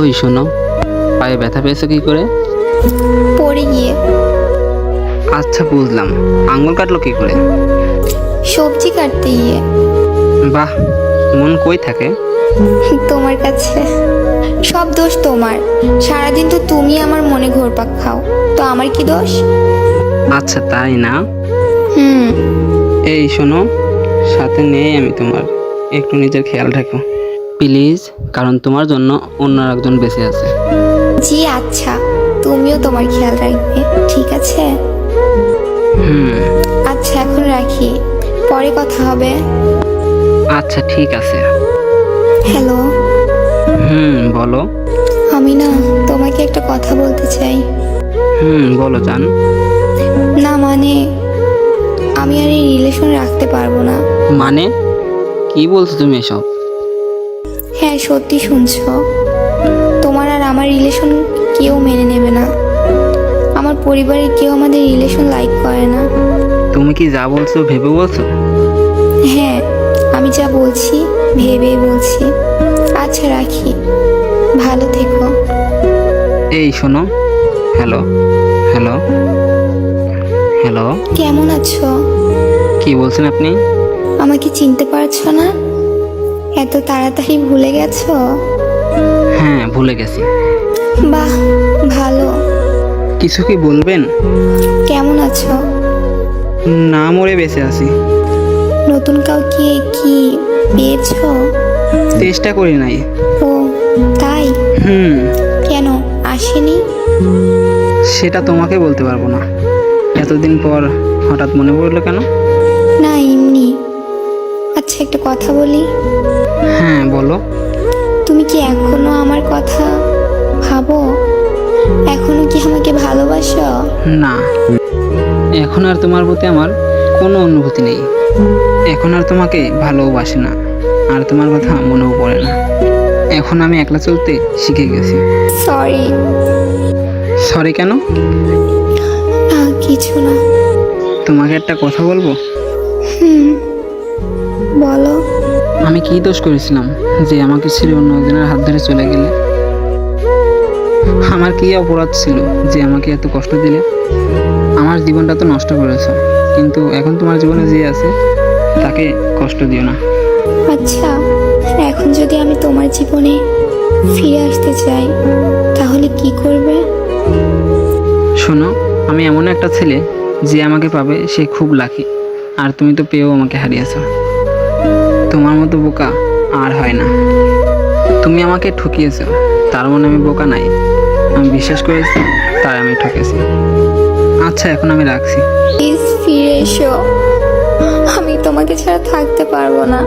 ওই শোনো, পায়ে ব্যথা পেয়েছো কি করে? পড়ে গিয়ে। আচ্ছা বুঝলাম, আঙুল কাটলো কি করে? সবজি কাটতে গিয়ে। বাহ, মন কই থাকে? তোমার কাছে। সব দোষ তোমার। সারাদিন তো তুমি আমার মনে ঘোরপাক খাও, তো আমার কি দোষ? আচ্ছা তাই না? হুম। এই শোনো, সাথে নেই আমি তোমার, একটু নিজের খেয়াল রাখো প্লিজ, কারণ তোমার জন্য অন্য একজন বেঁচে আছে। জি আচ্ছা, তুমিও তোমার খেয়াল রাখবে, ঠিক আছে? হুম। আচ্ছা এখন রাখি, পরে কথা হবে। আচ্ছা ঠিক আছে। হ্যালো। বলো। আমি না তোমাকে একটা কথা বলতে চাই। বলো জান। না মানে, আমি আর এই রিলেশন রাখতে পারবো না। মানে কি বলছো তুমি এসব? হ্যাঁ সত্যি শুনছো, তোমার আর আমার রিলেশন কেউ মেনে নেবে না। আমার পরিবারের কেউ আমাদের রিলেশন লাইক করে না। তুমি কি যা বলছো ভেবে বলছো? হ্যাঁ, আমি যা বলছি ভেবেই বলছি। আচ্ছা রাখি, ভালো থেকো। এই শোনো। Hello hello hello. কেমন আছো? কি বলছেন আপনি? আমাকে চিনতে পারছো না? এত তাড়াতাড়ি ভুলে গেছো? হ্যাঁ ভুলে গেছি। বাহ, ভালো। কিছু কি বলবেন? কেমন আছো? না, মরে বেঁচে আছি। নতুন কাউকে কি পেয়েছো? চেষ্টা করি নাই। ও তাই? হুম। কেন আসেনি? সেটা তোমাকে বলতে পারবো না। এতদিন পর হঠাৎ মনে পড়লো কেন? না এমনি। আচ্ছা একটা কথা বলি। হ্যাঁ বলো। তুমি কি এখনো আমার কথা ভাবো? এখনো কি আমাকে ভালোবাসো? না, এখন আর তোমার প্রতি আমার কোনো অনুভূতি নেই। এখন আর তোমাকে ভালোবাসি না, আর তোমার কথা মনেও পড়ে না। এখন আমি একলা চলতে শিখে গেছি। সরি। সরি কেন? না কিছু না। তোমাকে একটা কথা বলবো? হুম, বলো। আমি কি দোষ করেছিলাম যে আমাকে ছেড়ে অন্য একজনের হাত ধরে চলে গেলে? আমার কি অপরাধ ছিল যে আমাকে এত কষ্ট দিলে? আমার জীবনটা তো নষ্ট করেছো, কিন্তু এখন তোমার জীবনে যে আছে তাকে কষ্ট দিও না। আচ্ছা, এখন যদি আমি তোমার জীবনে ফিরে আসতে চাই তাহলে কি করবে? শোনো, আমি এমন একটা ছেলে যে আমাকে পাবে সে খুব লাকি, আর তুমি তো পেয়েও আমাকে হারিয়েছ। তোমার মতো বোকা আর হয় না। তুমি আমাকে ঠকিয়েছো, তার মানে আমি বোকা নাই। আমি বিশ্বাস করেছি, তাই আমি ঠকেছি। আচ্ছা এখন আমি রাখছি। প্লিজ ফিরে এসো, আমি তোমাকে ছাড়া থাকতে পারবো না।